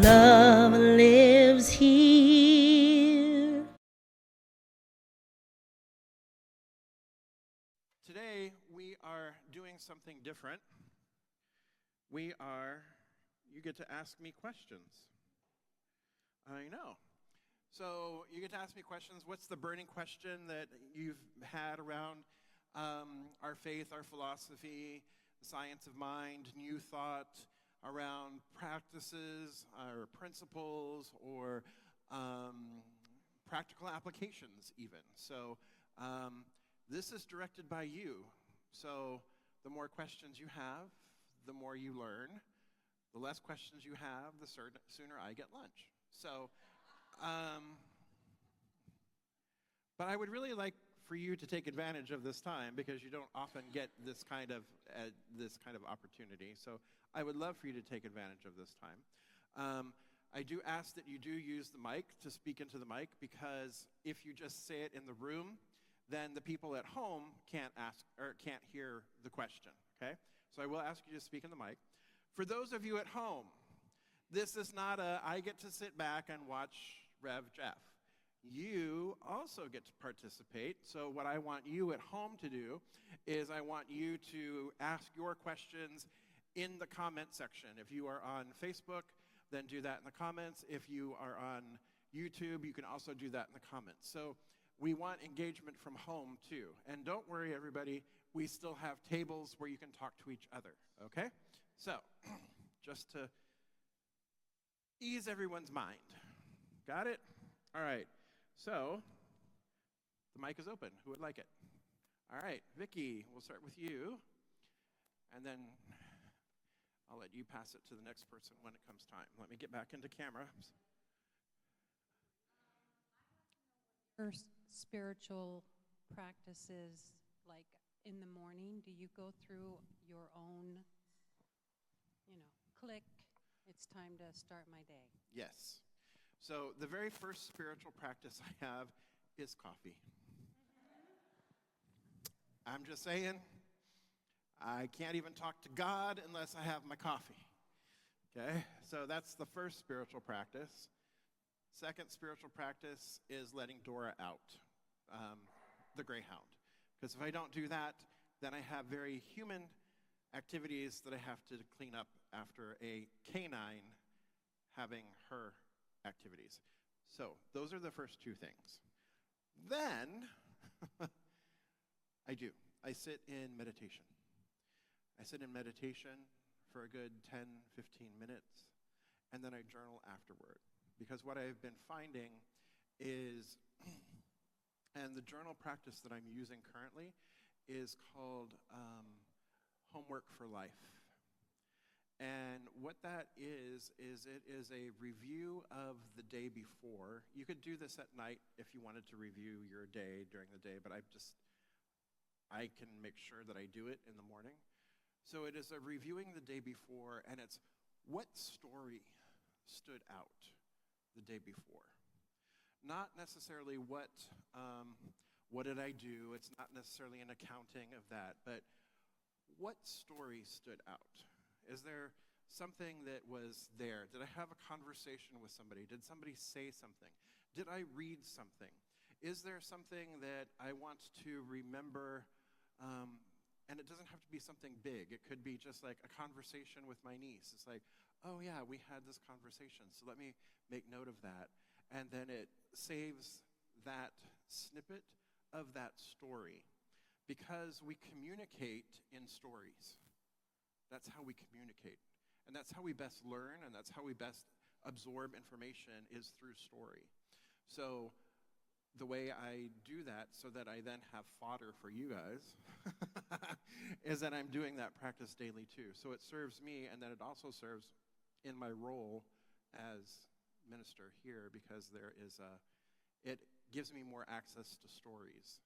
Love lives here. Today, we are doing something different. You get to ask me questions. I know. So you get to ask me questions. What's the burning question that you've had around our faith, our philosophy, the science of mind, new thought, around practices or principles or practical applications even. So this is directed by you. So the more questions you have, the more you learn. The less questions you have, the sooner I get lunch. So, but I would really like for you to take advantage of this time because you don't often get this kind of opportunity. So I would love for you to take advantage of this time. I do ask that you do use the mic to speak into the mic because if you just say it in the room, then the people at home can't ask or can't hear the question, okay? So I will ask you to speak in the mic. For those of you at home, this is not I get to sit back and watch Rev Jeff. You also get to participate. So what I want you at home to do is I want you to ask your questions in the comment section. If you are on Facebook, then do that in the comments. If you are on YouTube, you can also do that in the comments. So we want engagement from home too. And don't worry, everybody, we still have tables where you can talk to each other, okay? So just to ease everyone's mind. Got it? All right. So the mic is open. Who would like it? All right, Vicki, we'll start with you. And then I'll let you pass it to the next person when it comes time. Let me get back into camera. First, spiritual practices, like in the morning, do you go through your own, click, it's time to start my day? Yes. So the very first spiritual practice I have is coffee. I'm just saying, I can't even talk to God unless I have my coffee. Okay? So that's the first spiritual practice. Second spiritual practice is letting Dora out, the greyhound. Because if I don't do that, then I have very human activities that I have to clean up after a canine having her activities. So those are the first two things. Then I sit in meditation. I sit in meditation for a good 10, 15 minutes, and then I journal afterward. Because what I've been finding is, and the journal practice that I'm using currently is called Homework for Life. And what that is it is a review of the day before. You could do this at night if you wanted to review your day during the day, but I can make sure that I do it in the morning. So it is a reviewing the day before, and it's what story stood out the day before. Not necessarily what did I do. It's not necessarily an accounting of that, but what story stood out? Is there something that was there? Did I have a conversation with somebody? Did somebody say something? Did I read something? Is there something that I want to remember? And it doesn't have to be something big. It could be just like a conversation with my niece. It's like, oh yeah, we had this conversation, so let me make note of that. And then it saves that snippet of that story because we communicate in stories. That's how we communicate. And that's how we best learn, and that's how we best absorb information is through story. So the way I do that so that I then have fodder for you guys is that I'm doing that practice daily too. So it serves me, and then it also serves in my role as minister here because it gives me more access to stories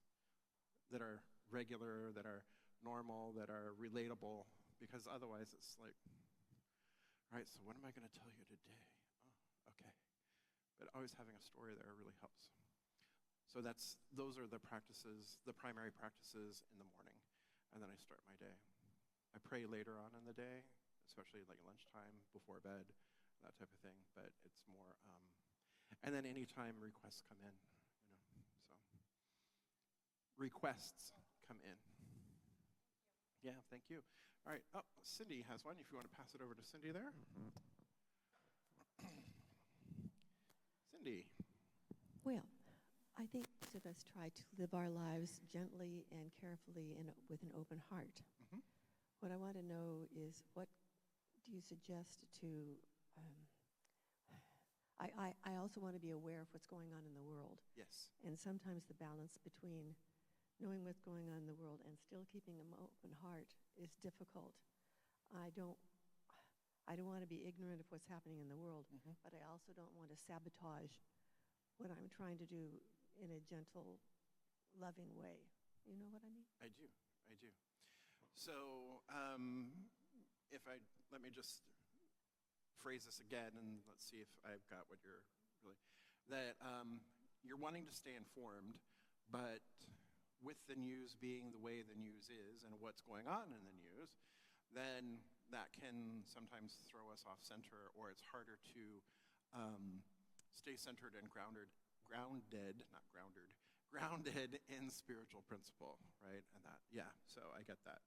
that are regular, that are normal, that are relatable, because otherwise it's like, all right, so what am I going to tell you today? Oh, okay. But always having a story there really helps. So those are the practices, the primary practices in the morning, and then I start my day. I pray later on in the day, especially like lunchtime, before bed, that type of thing. But And then anytime requests come in, so requests come in. Yeah, thank you. All right, oh, Cindy has one, if you want to pass it over to Cindy there. Cindy. Well, I think most of us try to live our lives gently and carefully and with an open heart. Mm-hmm. What I want to know is, what do you suggest to, I also want to be aware of what's going on in the world. Yes. And sometimes the balance between knowing what's going on in the world and still keeping an open heart is difficult. I don't want to be ignorant of what's happening in the world, Mm-hmm. but I also don't want to sabotage what I'm trying to do in a gentle, loving way. You know what I mean? I do. So let me just phrase this again, and let's see if I've got what you're really, that you're wanting to stay informed, but with the news being the way the news is and what's going on in the news, then that can sometimes throw us off center, or it's harder to stay centered and grounded in spiritual principle, right? And that, yeah, so I get that.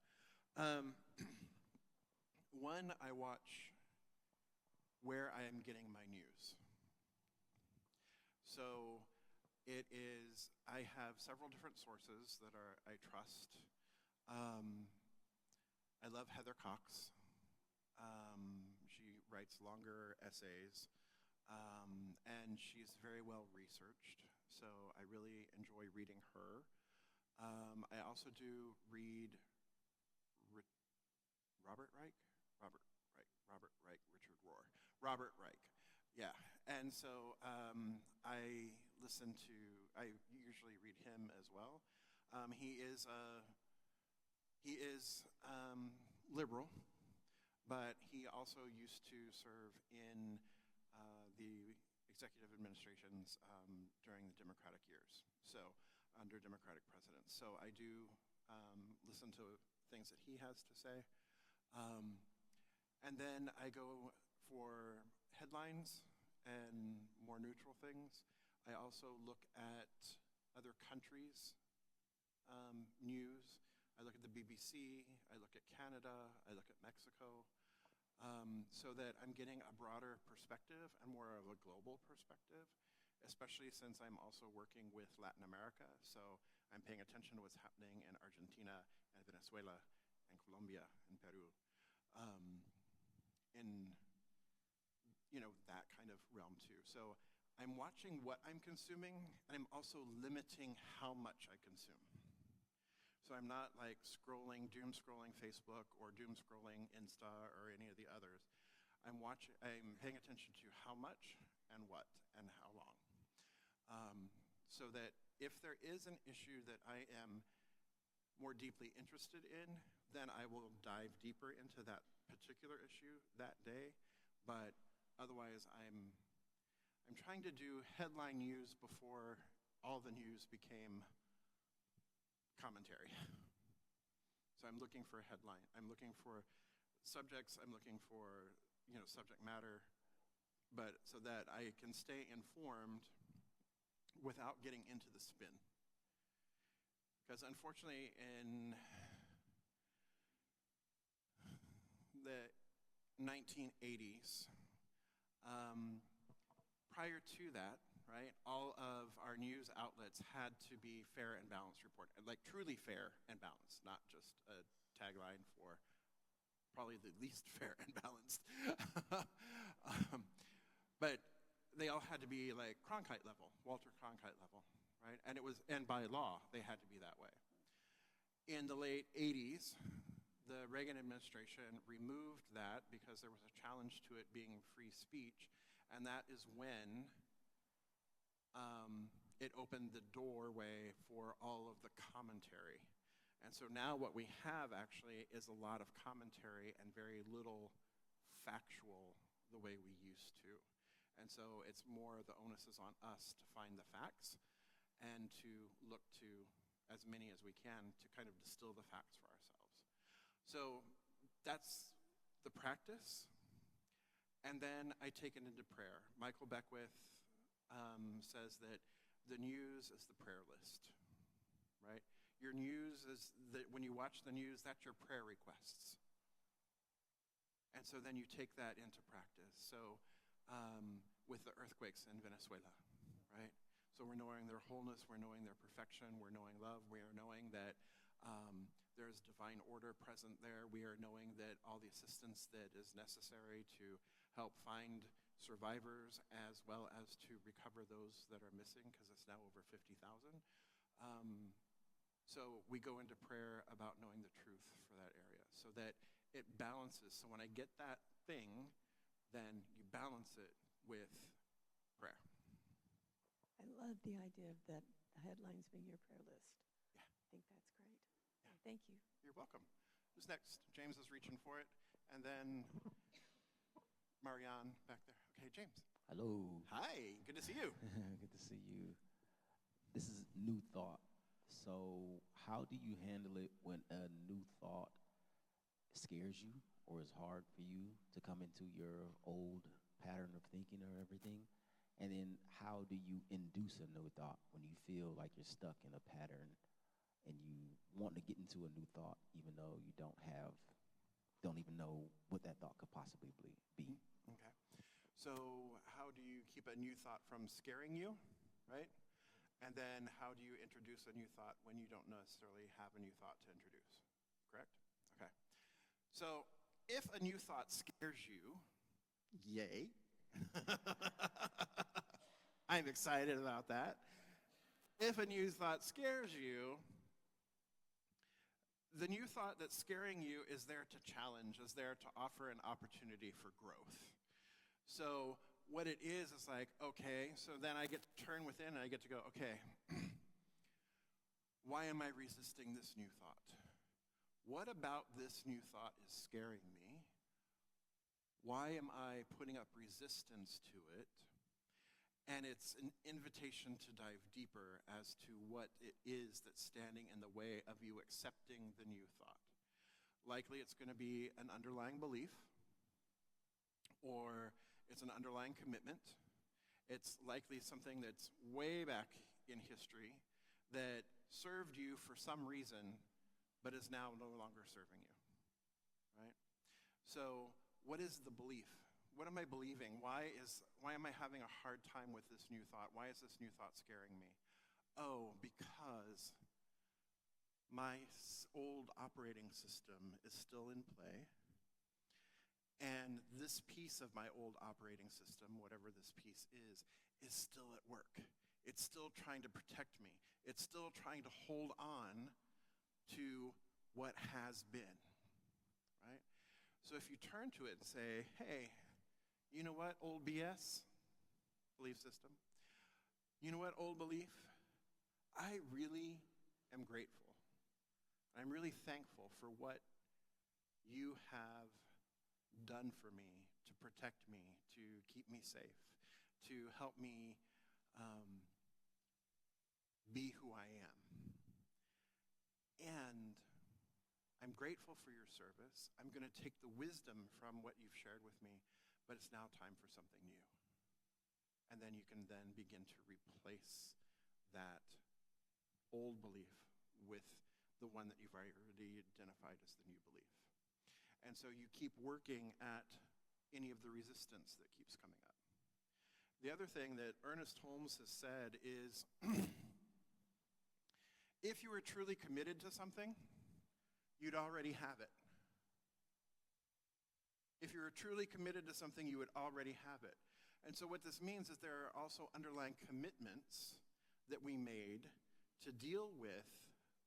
One, I watch where I am getting my news. So it is, I have several different sources that I trust. I love Heather Cox. She writes longer essays, and she's very well researched, so I really enjoy reading her. I also do read Robert Reich, Robert Reich, yeah. And so I usually read him as well. He is liberal, but he also used to serve in the executive administrations during the Democratic years, so under Democratic presidents. So I do listen to things that he has to say. And then I go for headlines and more neutral things. I also look at other countries' news. I look at the BBC, I look at Canada, I look at Mexico, so that I'm getting a broader perspective and more of a global perspective, especially since I'm also working with Latin America. So I'm paying attention to what's happening in Argentina and Venezuela and Colombia and Peru, in that kind of realm too. So I'm watching what I'm consuming, and I'm also limiting how much I consume. So I'm not like doom scrolling Facebook or doom scrolling Insta or any of the others. I'm paying attention to how much and what and how long. So that if there is an issue that I am more deeply interested in, then I will dive deeper into that particular issue that day. But otherwise, I'm trying to do headline news before all the news became commentary. So I'm looking for a headline. I'm looking for subjects. I'm looking for subject matter, but so that I can stay informed without getting into the spin. Because unfortunately, in the 1980s, prior to that, right, all of our news outlets had to be fair and balanced report, like truly fair and balanced, not just a tagline for probably the least fair and balanced. But they all had to be like Cronkite level, Walter Cronkite level, right? And by law, they had to be that way. In the late 80s, the Reagan administration removed that because there was a challenge to it being free speech, and that is when it opened the doorway for all of the commentary. And so now what we have actually is a lot of commentary and very little factual the way we used to. And so it's more the onus is on us to find the facts and to look to as many as we can to kind of distill the facts for ourselves. So that's the practice. And then I take it into prayer. Michael Beckwith says that the news is the prayer list, right? Your news is that when you watch the news, that's your prayer requests. And so then you take that into practice. So with the earthquakes in Venezuela, right? So we're knowing their wholeness, we're knowing their perfection, we're knowing love, we are knowing that there's divine order present there. We are knowing that all the assistance that is necessary to help find survivors as well as to recover those that are missing, because it's now over 50,000. So we go into prayer about knowing the truth for that area so that it balances. So when I get that thing, then you balance it with prayer. I love the idea of that, the headlines being your prayer list. Yeah. I think that's great. Thank you. You're welcome. Who's next? James is reaching for it. And then Marianne back there. Okay, James. Hello. Hi, good to see you. Good to see you. This is new thought. So how do you handle it when a new thought scares you or is hard for you to come into your old pattern of thinking or everything? And then how do you induce a new thought when you feel like you're stuck in a pattern and you want to get into a new thought even though you don't even know what that thought could possibly be? Okay. So how do you keep a new thought from scaring you, right? And then how do you introduce a new thought when you don't necessarily have a new thought to introduce, correct? Okay. So if a new thought scares you, yay. I'm excited about that. If a new thought scares you, the new thought that's scaring you is there to challenge, is there to offer an opportunity for growth. So what it is like, okay, so then I get to turn within and I get to go, okay, why am I resisting this new thought? What about this new thought is scaring me? Why am I putting up resistance to it? And it's an invitation to dive deeper as to what it is that's standing in the way of you accepting the new thought. Likely it's going to be an underlying belief, or it's an underlying commitment. It's likely something that's way back in history that served you for some reason, but is now no longer serving you, right? So what is the belief? What am I believing? Why am I having a hard time with this new thought? Why is this new thought scaring me? Oh, because my old operating system is still in play. And this piece of my old operating system, whatever this piece is still at work. It's still trying to protect me. It's still trying to hold on to what has been, right? So if you turn to it and say, hey, you know what, old BS, belief system? You know what, old belief? I really am grateful. I'm really thankful for what you have done for me to protect me, to keep me safe, to help me be who I am. And I'm grateful for your service. I'm going to take the wisdom from what you've shared with me, but it's now time for something new. And then you can then begin to replace that old belief with the one that you've already identified as the new belief. And so you keep working at any of the resistance that keeps coming up. The other thing that Ernest Holmes has said is, if you were truly committed to something, you'd already have it. If you were truly committed to something, you would already have it. And so what this means is there are also underlying commitments that we made to deal with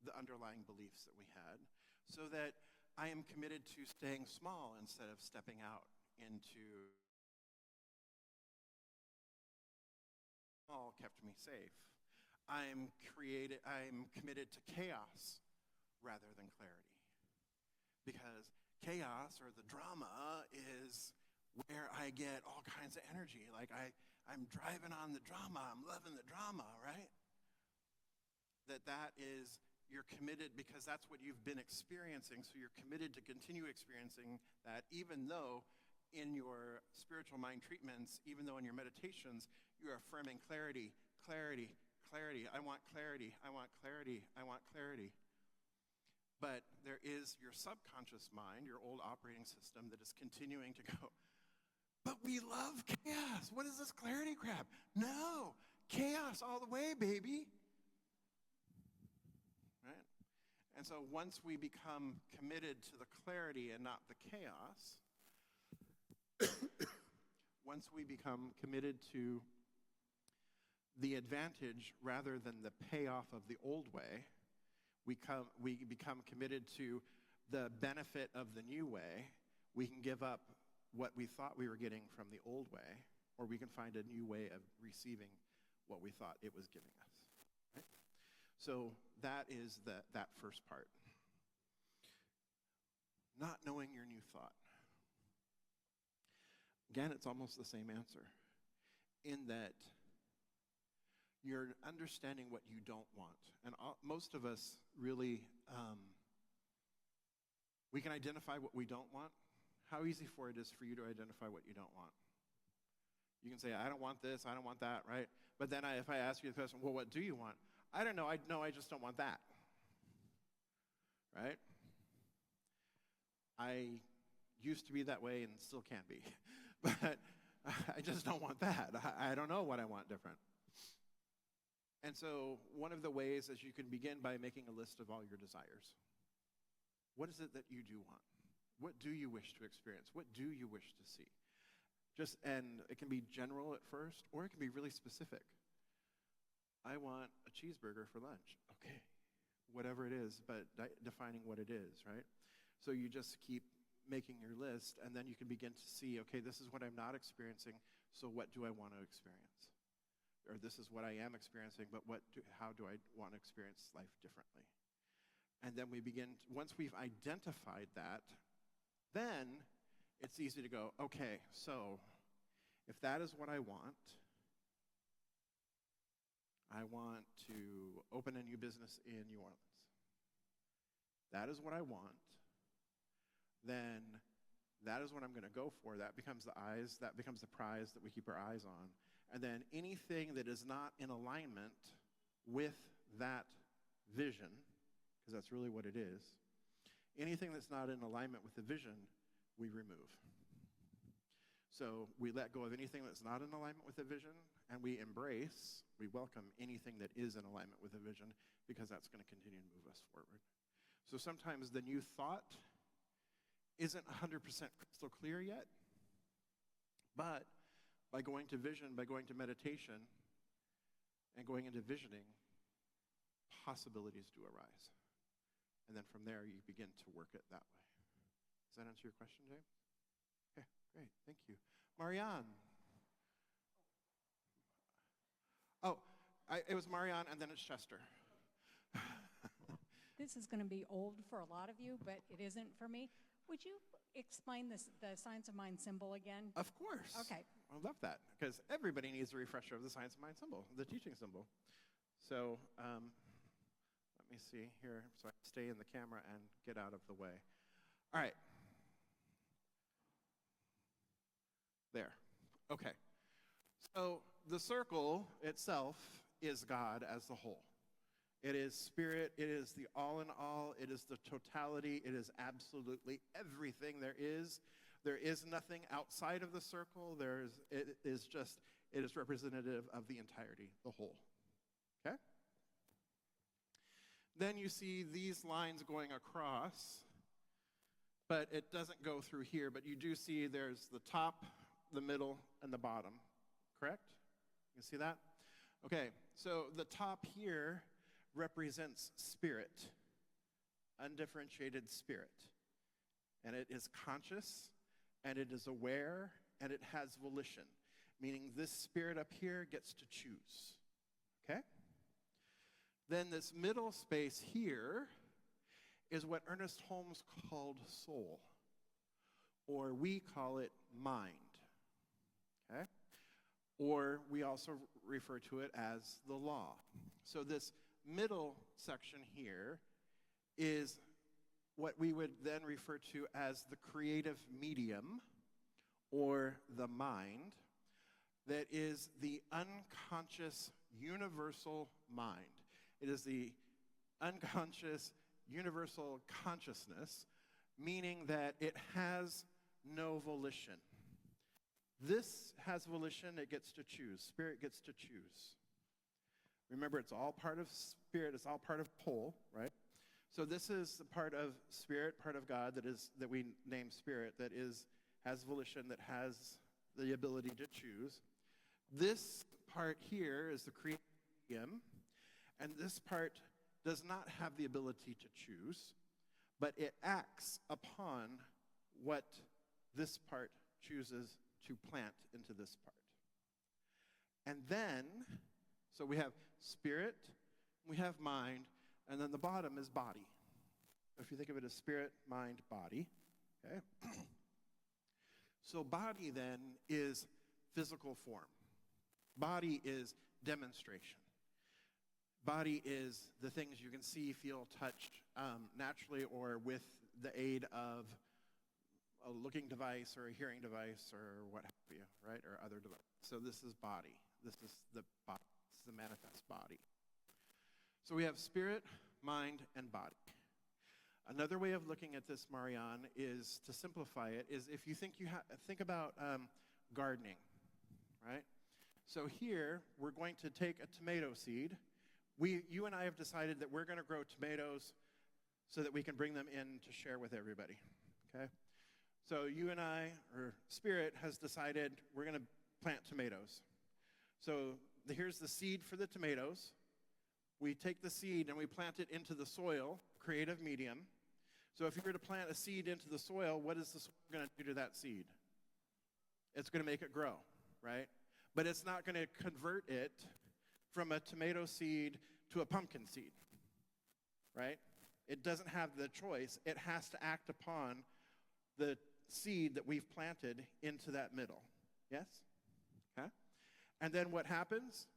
the underlying beliefs that we had, so that I am committed to staying small instead of stepping out into all kept me safe. I'm committed to chaos rather than clarity. Because chaos or the drama is where I get all kinds of energy. Like I'm driving on the drama, I'm loving the drama, right? That is, you're committed because that's what you've been experiencing, so you're committed to continue experiencing that, even though in your spiritual mind treatments, even though in your meditations, you're affirming clarity, clarity, clarity. I want clarity, I want clarity, I want clarity. But there is your subconscious mind, your old operating system, that is continuing to go, but we love chaos. What is this clarity crap? No, chaos all the way, baby. Right? And so once we become committed to the clarity and not the chaos, once we become committed to the advantage rather than the payoff of the old way, we become committed to the benefit of the new way. We can give up what we thought we were getting from the old way, or we can find a new way of receiving what we thought it was giving us. Right? So that is that first part. Not knowing your new thought. Again, it's almost the same answer, in that you're understanding what you don't want. And most of us really, we can identify what we don't want. How easy for it is for you to identify what you don't want. You can say, I don't want this, I don't want that, right? But then if I ask you the question, well, what do you want? I don't know, I just don't want that, right? I used to be that way and still can be, but I just don't want that. I don't know what I want different. And so one of the ways is you can begin by making a list of all your desires. What is it that you do want? What do you wish to experience? What do you wish to see? And it can be general at first, or it can be really specific. I want a cheeseburger for lunch. Okay, whatever it is, but defining what it is, right? So you just keep making your list, and then you can begin to see, okay, this is what I'm not experiencing, so what do I want to experience? Or this is what I am experiencing, but how do I want to experience life differently? And then we begin, once we've identified that, then it's easy to go, okay, so if that is what I want to open a new business in New Orleans. That is what I want. Then that is what I'm going to go for. That becomes the prize that we keep our eyes on. And then anything that is not in alignment with that vision, because that's really what it is, anything that's not in alignment with the vision, we remove. So we let go of anything that's not in alignment with the vision, and we welcome anything that is in alignment with the vision, because that's going to continue to move us forward. So sometimes the new thought isn't 100% crystal clear yet, but by going to vision, by going to meditation, and going into visioning, possibilities do arise. And then from there, you begin to work it that way. Does that answer your question, James? Okay, great, thank you. Marianne. Oh, it was Marianne, and then it's Chester. This is going to be old for a lot of you, but it isn't for me. Would you explain the science of mind symbol again? Of course. Okay. I love that, because everybody needs a refresher of the science of mind symbol, the teaching symbol. So let me see here, so I can stay in the camera and get out of the way. All right. There. Okay. So the circle itself is God as the whole. It is spirit, it is the all in all, it is the totality, it is absolutely everything there is. There is nothing outside of the circle. It is representative of the entirety, the whole. Okay? Then you see these lines going across, but it doesn't go through here, but you do see there's the top, the middle, and the bottom. Correct? You see that? Okay, so the top here represents spirit, undifferentiated spirit. And it is conscious, and it is aware, and it has volition, meaning this spirit up here gets to choose. Okay? Then this middle space here is what Ernest Holmes called soul, or we call it mind. Okay? Or we also refer to it as the law. So this middle section here is what we would then refer to as the creative medium, or the mind, that is the unconscious universal mind. It is the unconscious universal consciousness, meaning that it has no volition. This has volition, it gets to choose. Spirit gets to choose. Remember, it's all part of spirit, it's all part of whole, right? So this is the part of spirit, part of God that we name spirit, that has volition, that has the ability to choose. This part here is the creative, and this part does not have the ability to choose, but it acts upon what this part chooses to plant into this part. And then, so we have spirit, we have mind, and then the bottom is body. If you think of it as spirit, mind, body, okay? So body then is physical form. Body is demonstration. Body is the things you can see, feel, touch naturally or with the aid of a looking device or a hearing device or what have you, right? Or other device. So this is body. This is the body. This is the manifest body. So we have spirit, mind, and body. Another way of looking at this, Marianne, is to simplify it, is if you think about gardening, right? So here, we're going to take a tomato seed. You and I have decided that we're going to grow tomatoes so that we can bring them in to share with everybody, okay? So you and I, or Spirit, has decided we're going to plant tomatoes. So here's the seed for the tomatoes. We take the seed and we plant it into the soil, creative medium. So if you were to plant a seed into the soil, what is the soil going to do to that seed? It's going to make it grow, right? But it's not going to convert it from a tomato seed to a pumpkin seed, right? It doesn't have the choice. It has to act upon the seed that we've planted into that middle. Yes? Okay? And then what happens?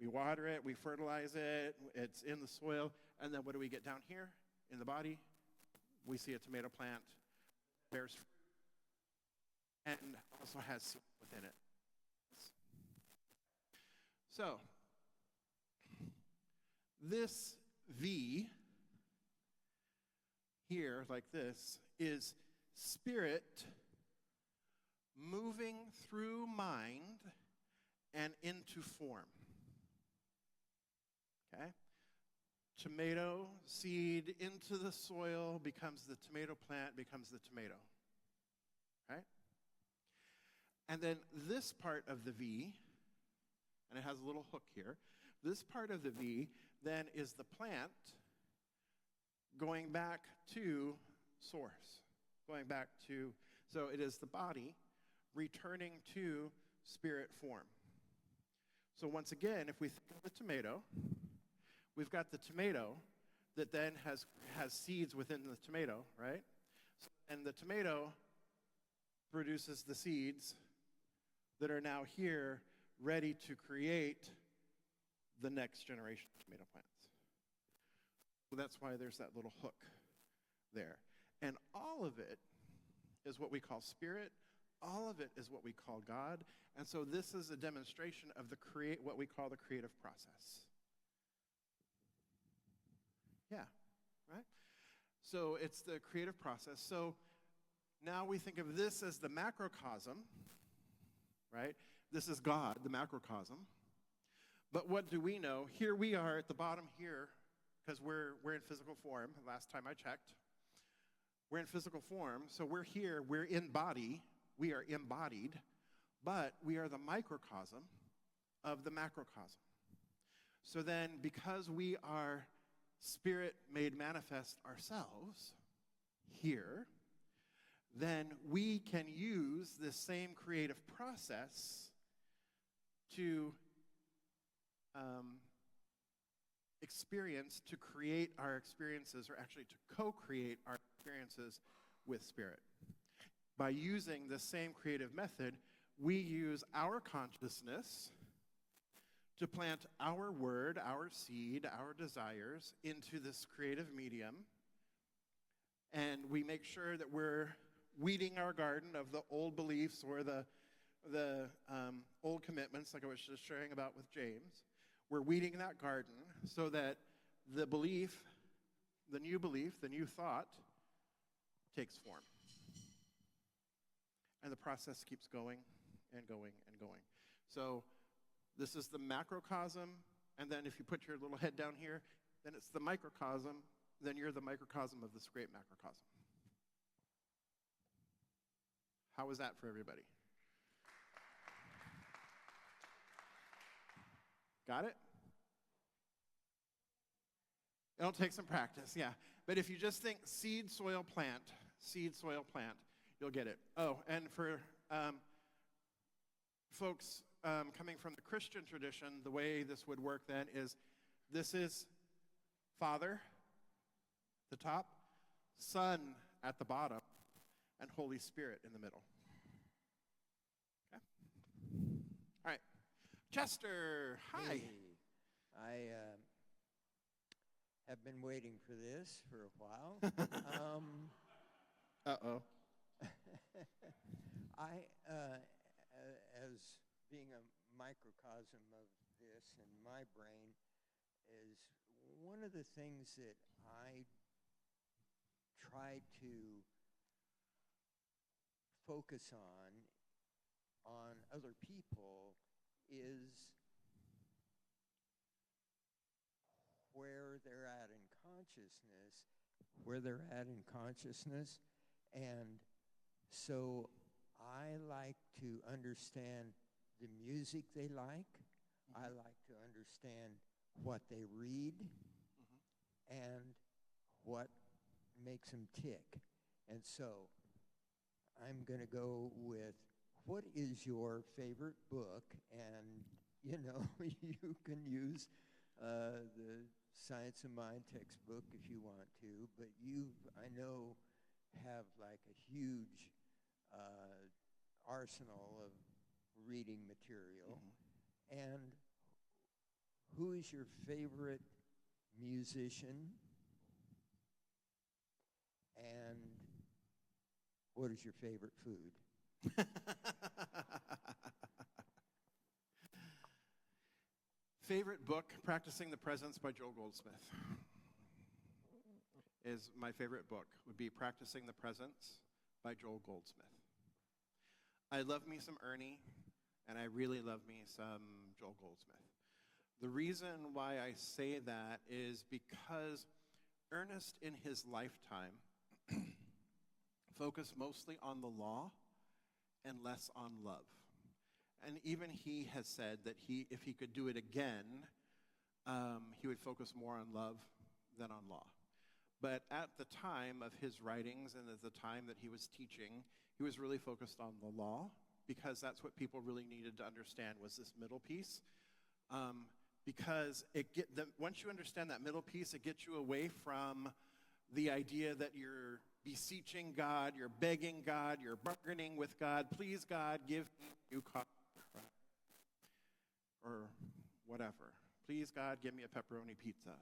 We water it, we fertilize it, it's in the soil, and then what do we get down here in the body? We see a tomato plant, bears fruit, and also has seed within it. So, this V here, like this, is spirit moving through mind and into form. Okay? Tomato seed into the soil becomes the tomato plant, becomes the tomato. Right? And then this part of the V, and it has a little hook here, this part of the V then is the plant going back to source, going back to, so it is the body returning to spirit form. So once again, if we think of the tomato, we've got the tomato that then has seeds within the tomato, right? And the tomato produces the seeds that are now here ready to create the next generation of tomato plants. So that's why there's that little hook there. And all of it is what we call spirit. All of it is what we call God. And so this is a demonstration of what we call the creative process. Yeah, right? So it's the creative process. So now we think of this as the macrocosm, right? This is God, the macrocosm. But what do we know? Here we are at the bottom here, because we're in physical form. Last time I checked. We're in physical form, so we're here, we're in body, we are embodied, but we are the microcosm of the macrocosm. So then, because we are spirit made manifest ourselves here, then we can use this same creative process to experience, to create our experiences, or actually to co-create our experiences with spirit. By using the same creative method, we use our consciousness to plant our word, our seed, our desires into this creative medium, and we make sure that we're weeding our garden of the old beliefs or the old commitments, like I was just sharing about with James. We're weeding that garden so that the belief, the new thought, takes form. And the process keeps going and going and going. So this is the macrocosm, and then if you put your little head down here, then it's the microcosm, then you're the microcosm of this great macrocosm. How was that for everybody? Got it? It'll take some practice, yeah. But if you just think seed, soil, plant, you'll get it. Oh, and for folks coming from the Christian tradition, the way this would work then is this is Father, the top, Son at the bottom, and Holy Spirit in the middle. Okay? All right. Chester, hi. Hey, I have been waiting for this for a while. Uh-oh. As being a microcosm of this in my brain, is one of the things that I try to focus on other people is where they're at in consciousness, and so I like to understand the music they like. I like to understand what they read and what makes them tick. And so I'm going to go with, what is your favorite book? And, you know, you can use the Science of Mind textbook if you want to, but you, I know, have like a huge arsenal of reading material. And who is your favorite musician? And what is your favorite food? Favorite book, Practicing the Presence by Joel Goldsmith, is my favorite book, would be Practicing the Presence by Joel Goldsmith. I love me some Ernie, and I really love me some Joel Goldsmith. The reason why I say that is because Ernest in his lifetime focused mostly on the law and less on love. And even he has said that if he could do it again, he would focus more on love than on law. But at the time of his writings and at the time that he was teaching, he was really focused on the law, because that's what people really needed to understand was this middle piece. Because once you understand that middle piece, it gets you away from the idea that you're beseeching God, you're begging God, you're bargaining with God. Please, God, give me a new car. Or whatever. Please, God, give me a pepperoni pizza.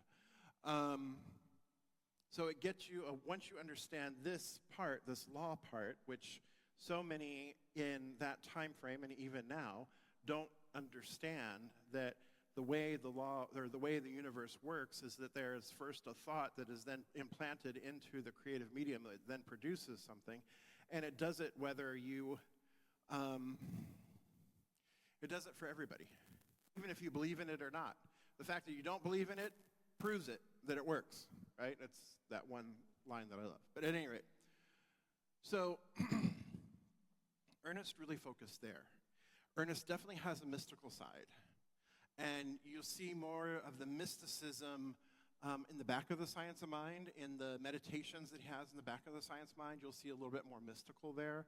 So it gets you, once you understand this part, this law part, which so many in that time frame and even now don't understand, that the way the law or the way the universe works is that there is first a thought that is then implanted into the creative medium that then produces something, and it does it whether you, it does it for everybody, even if you believe in it or not. The fact that you don't believe in it proves it, that it works, right? It's that one line that I love. But at any rate, so Ernest really focused there. Ernest definitely has a mystical side. And you'll see more of the mysticism in the back of the Science of Mind. In the meditations that he has in the back of the Science of Mind, you'll see a little bit more mystical there.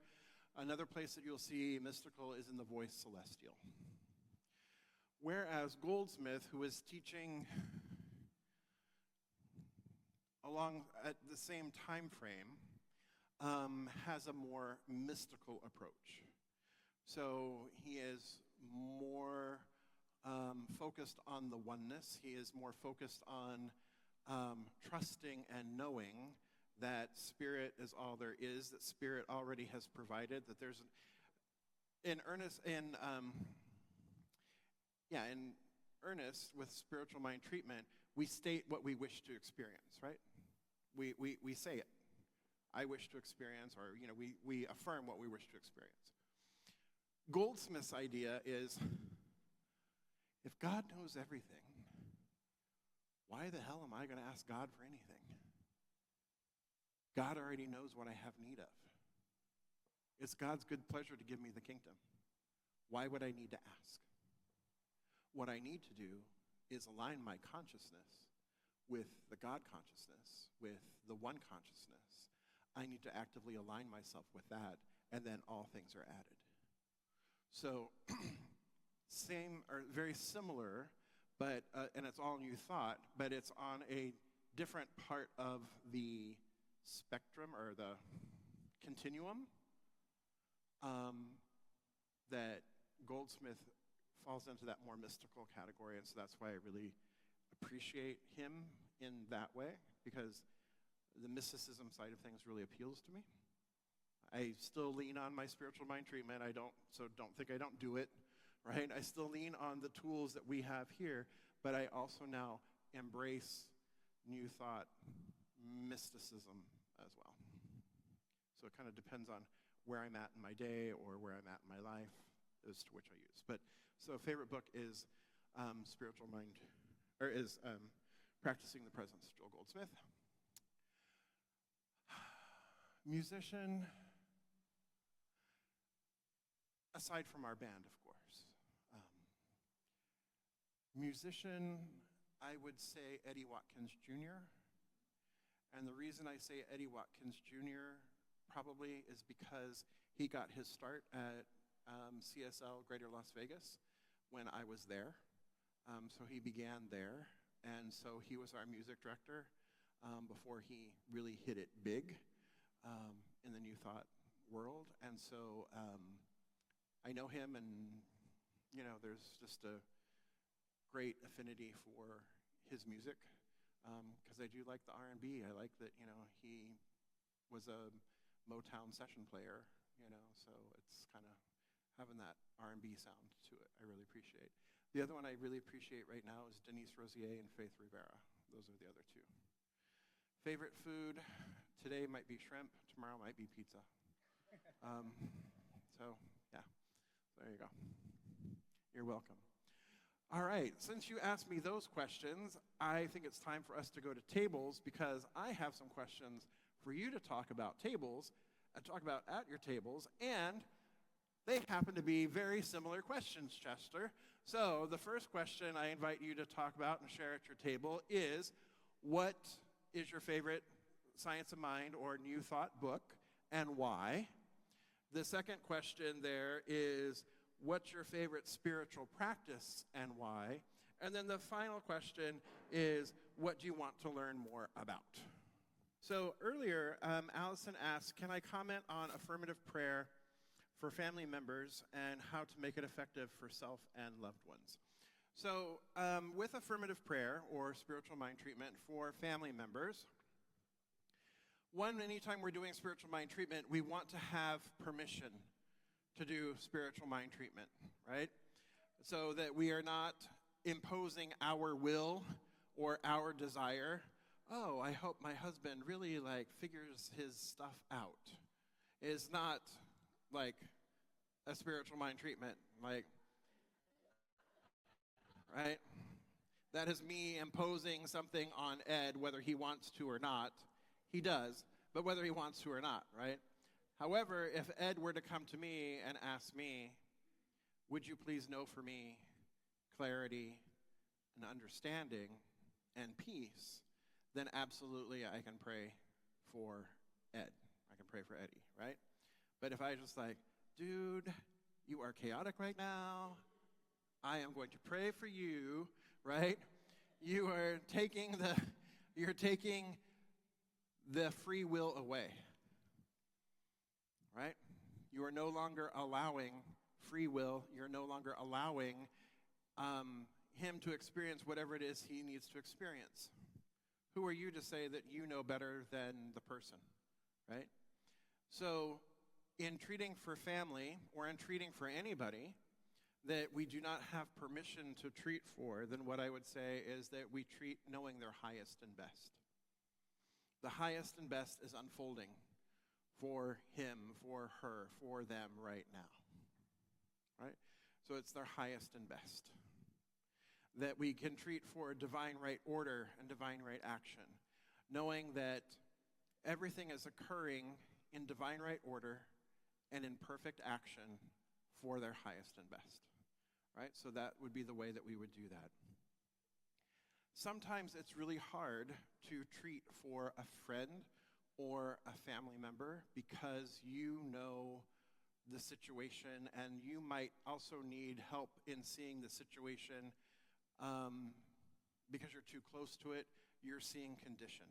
Another place that you'll see mystical is in the voice celestial. Whereas Goldsmith, who is teaching along at the same time frame, has a more mystical approach. So he is more focused on the oneness. He is more focused on trusting and knowing that spirit is all there is, that spirit already has provided, that there's in earnest with spiritual mind treatment, we state what we wish to experience, right? We say it. I wish to experience, or we affirm what we wish to experience. Goldsmith's idea is, if God knows everything, why the hell am I going to ask God for anything? God already knows what I have need of. It's God's good pleasure to give me the kingdom. Why would I need to ask? What I need to do is align my consciousness with the God consciousness, with the one consciousness. I need to actively align myself with that, and then all things are added. So, same or very similar, but and it's all new thought, but it's on a different part of the spectrum or the continuum that Goldsmith falls into that more mystical category, and so that's why I really appreciate him in that way, because the mysticism side of things really appeals to me. I still lean on my spiritual mind treatment. Don't think I don't do it, right? I still lean on the tools that we have here, but I also now embrace new thought, mysticism as well. So it kind of depends on where I'm at in my day or where I'm at in my life as to which I use. But so favorite book is Practicing the Presence, Joel Goldsmith. Musician, aside from our band, of course. Musician, I would say Eddie Watkins Jr. And the reason I say Eddie Watkins Jr. probably is because he got his start at CSL Greater Las Vegas when I was there. So he began there, and so he was our music director before he really hit it big in the New Thought world. And so I know him, and there's just a great affinity for his music because I do like the R&B. I like that he was a Motown session player, so it's kind of having that R&B sound to it. I really appreciate. The other one I really appreciate right now is Denise Rosier and Faith Rivera. Those are the other two. Favorite food today might be shrimp. Tomorrow might be pizza. So yeah, there you go. You're welcome. All right, since you asked me those questions, I think it's time for us to go to tables, because I have some questions for you to talk about tables, and talk about at your tables, and they happen to be very similar questions, Chester. So the first question I invite you to talk about and share at your table is, what is your favorite Science of Mind or New Thought book, and why? The second question there is, what's your favorite spiritual practice and why? And then the final question is, what do you want to learn more about? So earlier, Allison asked, can I comment on affirmative prayer for family members and how to make it effective for self and loved ones? So with affirmative prayer or spiritual mind treatment for family members, anytime we're doing spiritual mind treatment, we want to have permission to do spiritual mind treatment, right? So that we are not imposing our will or our desire. Oh, I hope my husband really figures his stuff out. It's not like a spiritual mind treatment, right? That is me imposing something on Ed, whether he wants to or not. He does, but whether he wants to or not, right? However, if Ed were to come to me and ask me, would you please know for me clarity and understanding and peace, then absolutely I can pray for Ed. I can pray for Eddie, right? But if I just dude, you are chaotic right now. I am going to pray for you, right? You're taking the free will away, right? You are no longer allowing free will. You're no longer allowing him to experience whatever it is he needs to experience. Who are you to say that you know better than the person, right? So in treating for family or in treating for anybody that we do not have permission to treat for, then what I would say is that we treat knowing their highest and best. The highest and best is unfolding for him, for her, for them right now, right? So it's their highest and best. That we can treat for divine right order and divine right action, knowing that everything is occurring in divine right order and in perfect action for their highest and best, right? So that would be the way that we would do that. Sometimes it's really hard to treat for a friend or a family member because you know the situation and you might also need help in seeing the situation because you're too close to it. You're seeing condition,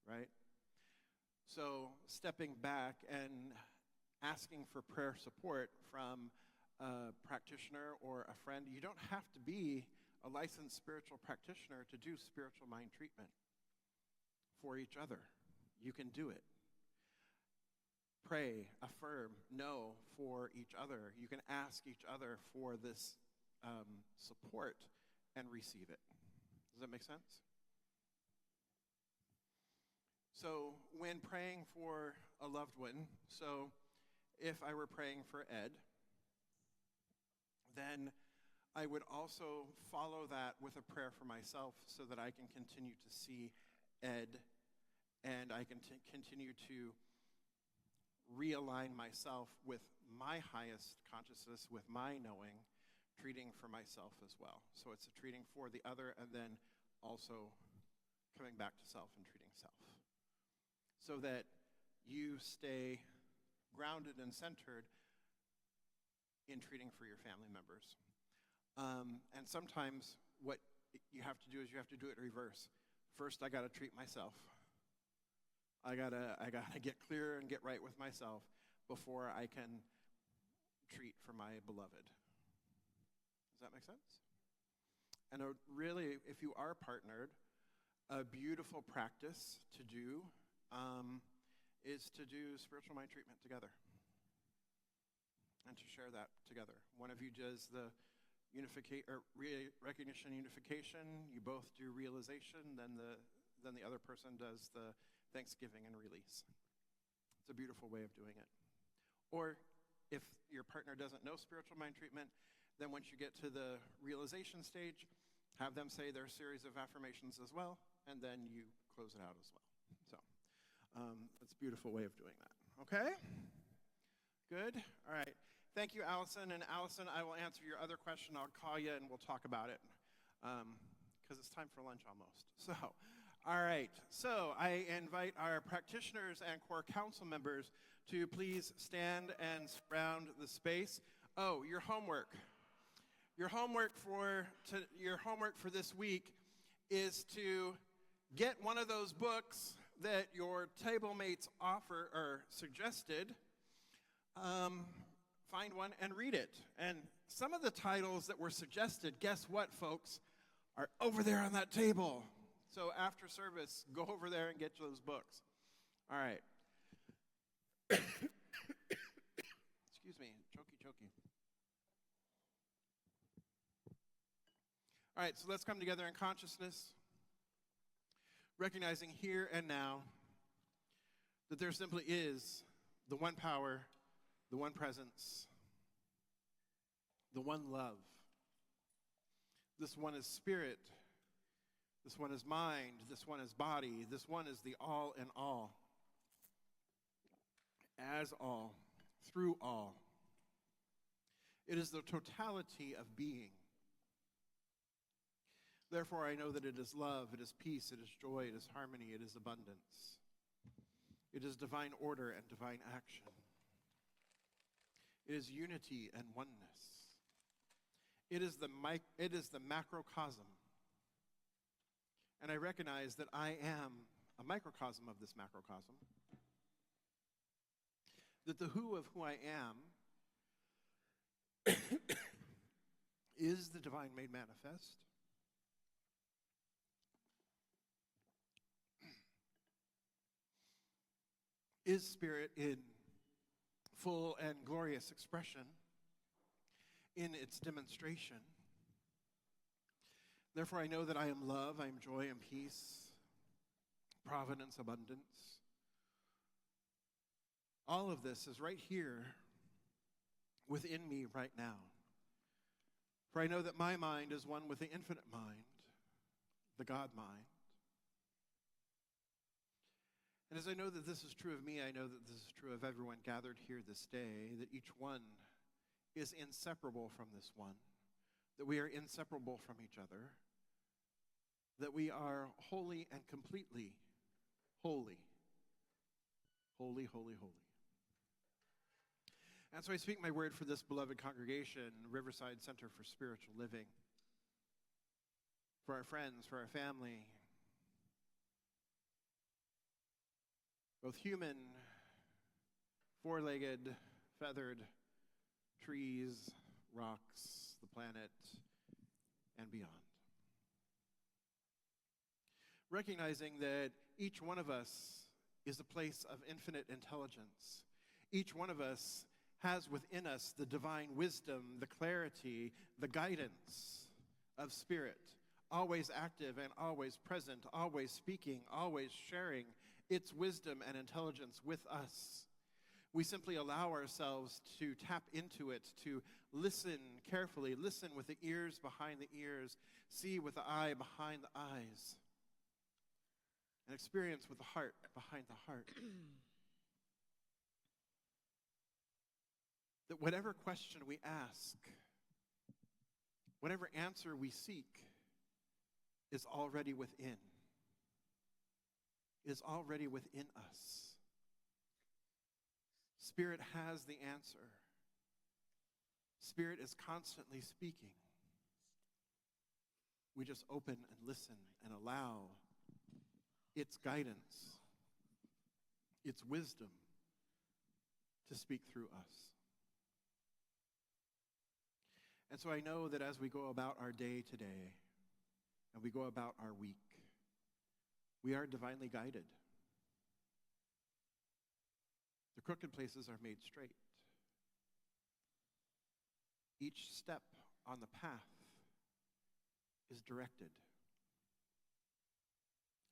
right? So stepping back and asking for prayer support from a practitioner or a friend. You don't have to be a licensed spiritual practitioner to do spiritual mind treatment for each other. You can do it. Pray, affirm, know for each other. You can ask each other for this support and receive it. Does that make sense? So when praying for a loved one, so if I were praying for Ed, then I would also follow that with a prayer for myself so that I can continue to see Ed and I can continue to realign myself with my highest consciousness, with my knowing, treating for myself as well. So it's a treating for the other and then also coming back to self and treating self. So that you stay grounded and centered in treating for your family members. And sometimes what you have to do is you have to do it in reverse. First, I got to treat myself. I gotta get clear and get right with myself before I can treat for my beloved. Does that make sense? And really, if you are partnered, a beautiful practice to do is to do spiritual mind treatment together and to share that together. One of you does the recognition unification. You both do realization. Then the other person does the thanksgiving and release. It's a beautiful way of doing it. Or if your partner doesn't know spiritual mind treatment, then once you get to the realization stage, have them say their series of affirmations as well, and then you close it out as well. So it's a beautiful way of doing that. Okay? Good? All right. Thank you, Allison. And Allison, I will answer your other question. I'll call you and we'll talk about it because it's time for lunch almost. So, all right. So I invite our practitioners and core council members to please stand and surround the space. Oh, your homework. Your homework for this week is to get one of those books that your table mates offer or suggested. Find one and read it. And some of the titles that were suggested, guess what, folks, are over there on that table. So after service, go over there and get those books. All right. Excuse me, choky. All right, so let's come together in consciousness, recognizing here and now that there simply is the one power, the one presence, the one love. This one is spirit. This one is mind. This one is body. This one is the all in all. As all, through all. It is the totality of being. Therefore, I know that it is love, it is peace, it is joy, it is harmony, it is abundance. It is divine order and divine action. It is unity and oneness. It is the macrocosm. And I recognize that I am a microcosm of this macrocosm. That the who of who I am is the divine made manifest. is spirit in full and glorious expression, in its demonstration. Therefore, I know that I am love, I am joy and peace, providence, abundance. All of this is right here within me right now. For I know that my mind is one with the infinite mind, the God mind. And as I know that this is true of me, I know that this is true of everyone gathered here this day, that each one is inseparable from this one, that we are inseparable from each other, that we are wholly and completely holy. Holy, holy, holy. And so I speak my word for this beloved congregation, Riverside Center for Spiritual Living, for our friends, for our family, both human, four-legged, feathered, trees, rocks, the planet, and beyond. Recognizing that each one of us is a place of infinite intelligence. Each one of us has within us the divine wisdom, the clarity, the guidance of spirit, always active and always present, always speaking, always sharing its wisdom and intelligence with us. We simply allow ourselves to tap into it, to listen carefully, listen with the ears behind the ears, see with the eye behind the eyes, and experience with the heart behind the heart. That whatever question we ask, whatever answer we seek, is already within. Is already within us. Spirit has the answer. Spirit is constantly speaking. We just open and listen and allow its guidance, its wisdom to speak through us. And so I know that as we go about our day today, and we go about our week, we are divinely guided. The crooked places are made straight. Each step on the path is directed.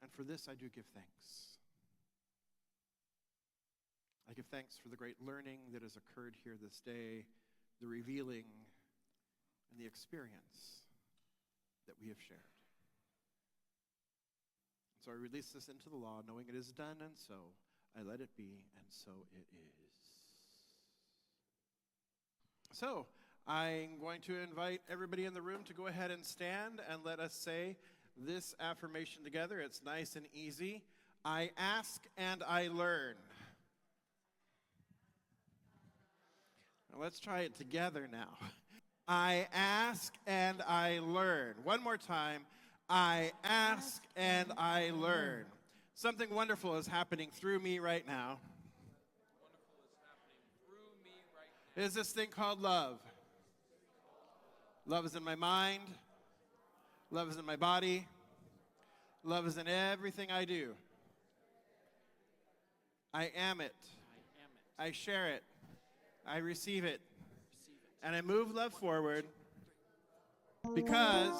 And for this I do give thanks. I give thanks for the great learning that has occurred here this day, the revealing and the experience that we have shared. So I release this into the law, knowing it is done, and so I let it be, and so it is. So I'm going to invite everybody in the room to go ahead and stand and let us say this affirmation together. It's nice and easy. I ask and I learn. Now let's try it together now. I ask and I learn. One more time. I ask and I learn. Something wonderful is happening through me right now. It is this thing called love. Love is in my mind. Love is in my body. Love is in everything I do. I am it. I share it. I receive it. And I move love forward because